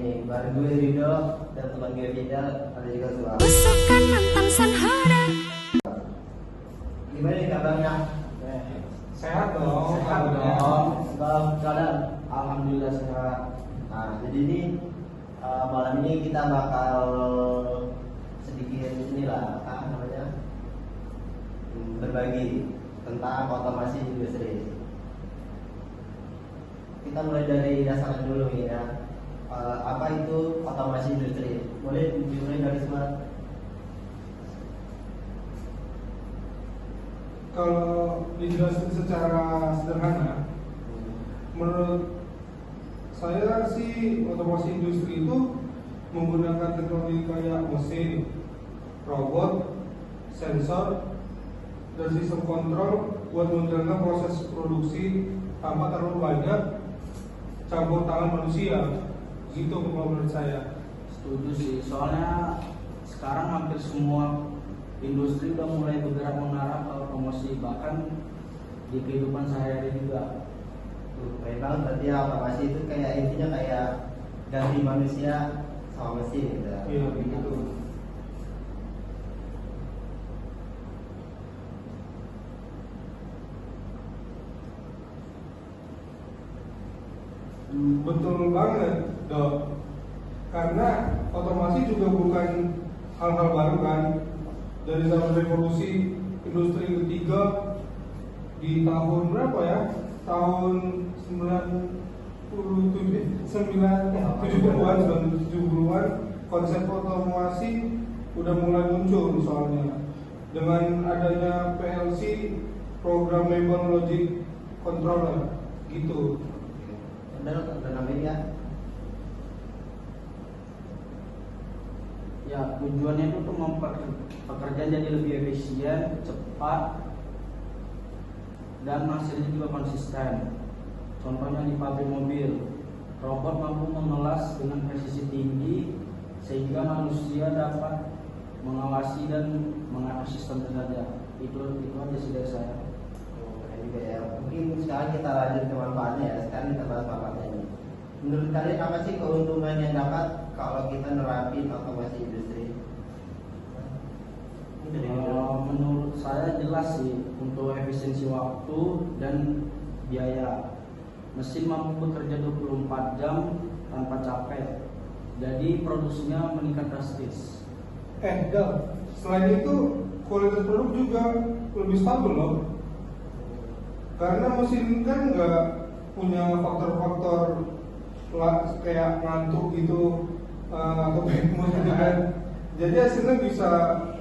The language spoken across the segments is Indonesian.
ini. Bareng gue Rido dan teman gue Fidel, ada juga Suara. Usukan mantan sanhara. Gimana nih kabarnya? Sehat dong. Sehat dong. Dalam keadaan alhamdulillah sehat. Nah, jadi ini malam ini kita bakal sedikit inilah apa namanya berbagi tentang otomasi industri. Kita mulai dari dasarnya dulu ya. Apa itu otomasi industri? Boleh dimulai dari semua. Kalau dijelasin secara sederhana, menurut saya sih otomasi industri itu menggunakan teknologi kayak mesin, robot, sensor, dan sistem kontrol buat menjalankan proses produksi tanpa terlalu banyak campur tangan manusia. Gitu kalau menurut saya. Setuju sih, soalnya sekarang hampir semua industri udah mulai bergerak mengarah ke otomasi, bahkan di kehidupan sehari-hari juga. Memang berarti otomasi itu kayak intinya kayak ganti manusia sama mesin gitu. Iya, begitu. Betul banget, Dok. Karena otomasi juga bukan hal-hal baru kan. Dari zaman revolusi industri ketiga di tahun berapa ya? Tahun 70-an konsep otomasi udah mulai muncul soalnya. Dengan adanya PLC, Programmable Logic Controller gitu. Udah namanya Ya, tujuannya itu untuk membuat pekerjaan jadi lebih efisien, cepat, dan hasilnya juga konsisten. Contohnya di pabrik mobil, robot mampu mengelas dengan presisi tinggi sehingga manusia dapat mengawasi dan mengatur sistem kerja. Itu aja sih dari saya. juga ya. Mungkin sekarang kita lanjut ke manfaatnya ya. Sekarang kita bahas manfaatnya ini. Menurut kalian apa sih keuntungan yang dapat kalau kita nerapin otomasi industri? Menurut saya jelas sih, untuk efisiensi waktu dan biaya. Mesin mampu bekerja 24 jam tanpa capek, jadi produksinya meningkat drastis. Dal, selain itu kualitas produk juga lebih stabil loh. Karena mesin kan nggak punya faktor-faktor kayak ngantuk gitu atau bad mood gitu kan. Jadi hasilnya bisa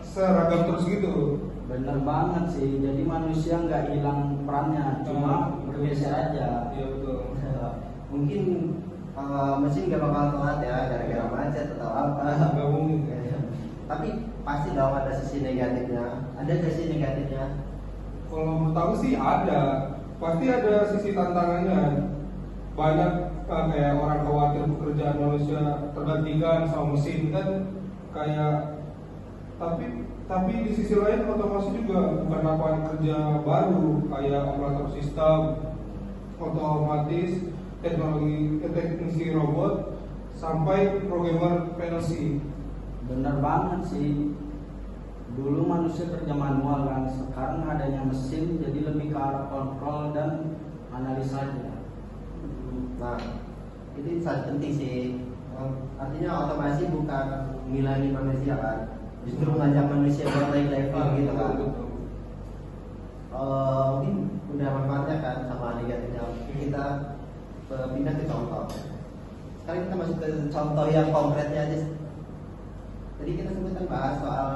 seragam terus gitu. Bener banget sih, jadi manusia nggak hilang perannya, cuma bergeser aja. Iya betul. Mungkin mesin gak bakal telat ya gara-gara macet atau apa. Nggak mungkin. Tapi pasti dong ada sisi negatifnya. Ada sisi negatifnya. Kalau menurut aku sih ada. Pasti ada sisi tantangannya. Banyak kayak orang khawatir pekerjaan manusia tergantikan sama mesin kan, kayak tapi di sisi lain otomasi juga bukan lapangan kerja baru kayak operator sistem otomatis, teknisi robot, sampai programmer PLC. Bener banget sih. Dulu manusia kerja manual kan, sekarang adanya mesin jadi lebih ke arah kontrol dan analisanya. Nah, itu sangat penting sih. Artinya otomasi bukan ngilangin manusia kan, justru ngajak manusia buat naik level gitu kan. Mungkin udah manfaatnya kan sama negatifnya. Kita pindah ke contoh. Sekarang kita masuk ke contoh yang konkretnya aja. Tadi kita sebutkan bahas soal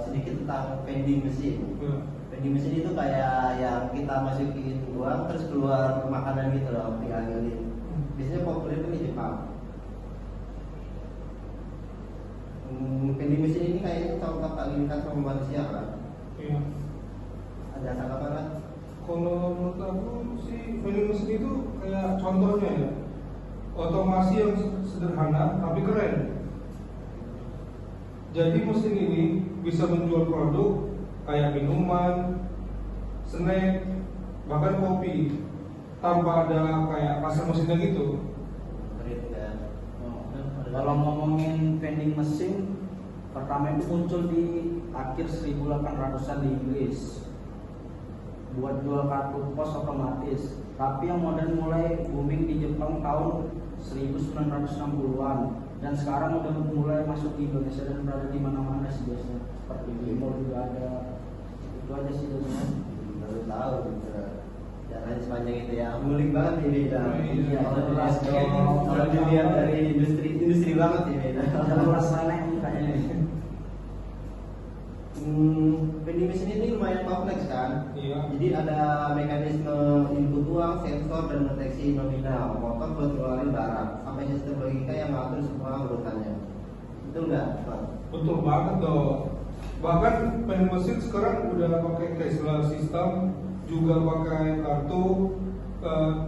sedikit tentang vending mesin. Vending mesin itu kayak yang kita masukin uang terus keluar makanan gitu loh, tinggal ngilin. Biasanya populer itu di Jepang. Vending mesin ini kayaknya contoh paling dekat sama manusia kan. Iya. Ada tanggapan kan? Kalau menurut aku sih vending mesin itu kayak contohnya ya, otomasi yang sederhana tapi keren. Jadi mesin ini bisa menjual produk kayak minuman, snack, bahkan kopi tanpa ada kayak pasar mesinnya gitu. itu kan. Kalau ngomongin vending mesin, pertama itu muncul di akhir 1800-an di Inggris buat jual kartu pos otomatis. Tapi yang modern mulai booming di Jepang tahun 1960-an dan sekarang udah mulai masuk di Indonesia dan berada di mana-mana sih biasanya. Seperti di mall juga ada. Itu aja sih biasanya. Baru tahu gitu. Jalan sepanjang itu ya, ngulik banget ini dah. Iya, Jelas dong. kalau dilihat dari industri banget ini dah. Jelas aneh mukanya. Vending machine ini lumayan kompleks kan. Iya. Jadi ada mekanisme input uang, sensor dan deteksi nominal, motor buat ngeluarin barang, sampai sistem logika yang mengatur semua urutannya. Betul nggak, Pak? Betul banget dong. Bahkan vending mesin sekarang udah pakai cashless system, juga pakai kartu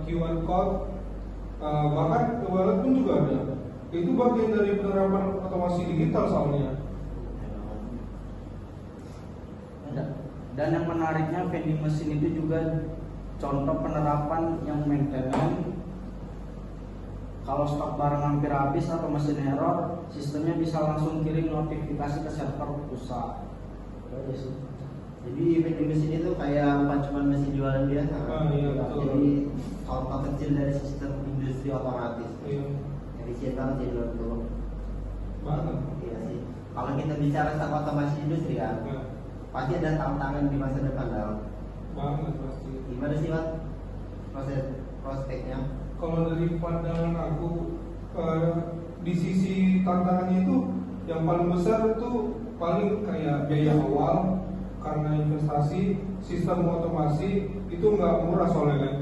QR code, bahkan e-wallet pun juga ada. Itu bagian dari penerapan otomasi digital soalnya. Dan yang menariknya vending mesin itu juga contoh penerapan yang maintenance. Kalau stok barang hampir habis atau mesin error, sistemnya bisa langsung kirim notifikasi ke server pusat. Itu aja sih. Jadi vending machine itu kayak bukan cuma mesin jualan biasa. Iya, betul. Jadi contoh kecil dari sistem industri otomatis. Iya. Efisien banget sih menurut gue. Banget. Iya sih. Kalau kita bicara tentang otomasi industri kan, Nah, pasti ada tantangan di masa depan dong. banget pasti. Gimana sih Pak prospeknya? Kalau dari pandangan aku, di sisi tantangannya itu yang paling besar itu paling kayak biaya awal karena investasi. Sistem otomasi itu nggak murah soalnya kan.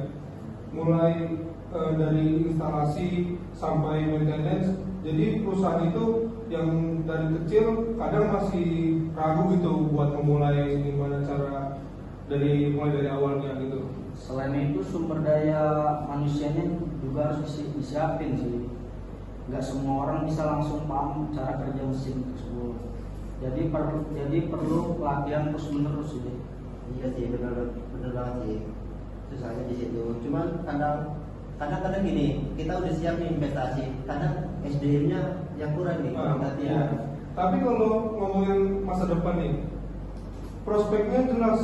Mulai dari instalasi sampai maintenance. Jadi perusahaan itu yang dari kecil kadang masih ragu gitu buat memulai gimana cara mulai dari awalnya gitu. Selain itu sumber daya manusianya juga harus disiapin sih. Nggak semua orang bisa langsung paham cara kerja mesin tersebut. Jadi perlu pelatihan terus menerus sih. Iya sih, benar banget sih. Susahnya di situ. Cuman kadang-kadang gini, kita udah siap nih investasi, kadang SDM-nya yang kurang nih, kurang latihan. Iya. Tapi kalau ngomongin masa depan nih, prospeknya jelas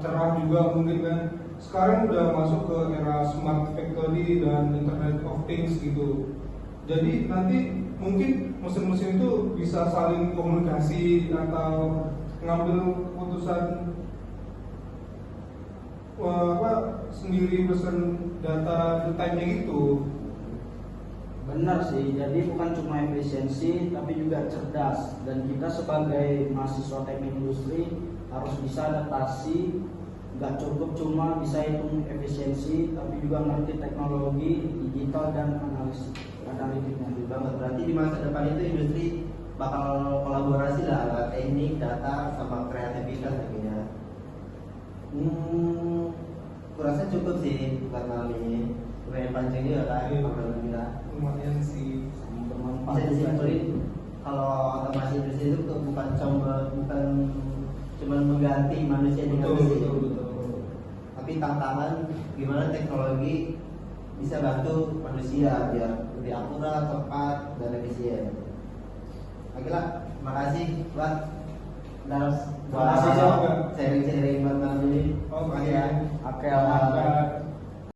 cerah juga mungkin kan. Sekarang udah masuk ke era smart factory dan internet of things gitu. Jadi nanti mungkin mesin-mesin itu bisa saling komunikasi atau ngambil keputusan sendiri pesen data detailnya gitu. Benar sih, jadi bukan cuma efisiensi tapi juga cerdas. Dan kita sebagai mahasiswa teknik industri harus bisa adaptasi. Gak cukup cuma bisa hitung efisiensi, tapi juga ngerti teknologi, digital dan analitiknya. Banget. Berarti di masa depan itu industri bakal kolaborasi lah, teknik, data, sama kreativitas tentunya. Kurasa cukup sih buat malam ini. Lumayan panjang juga kan, obrolan kita. Lumayan sih. Bisa disimpulin kalau otomasi industri itu bukan cuma mengganti manusia dengan mesin. Betul. Tapi tantangan gimana teknologi bisa bantu manusia biar lebih akurat, tepat, dan efisien. Oke lah, makasih buat Makasih juga. sharing-sharing buat malam ini. Oke. Makasih ya. Oke,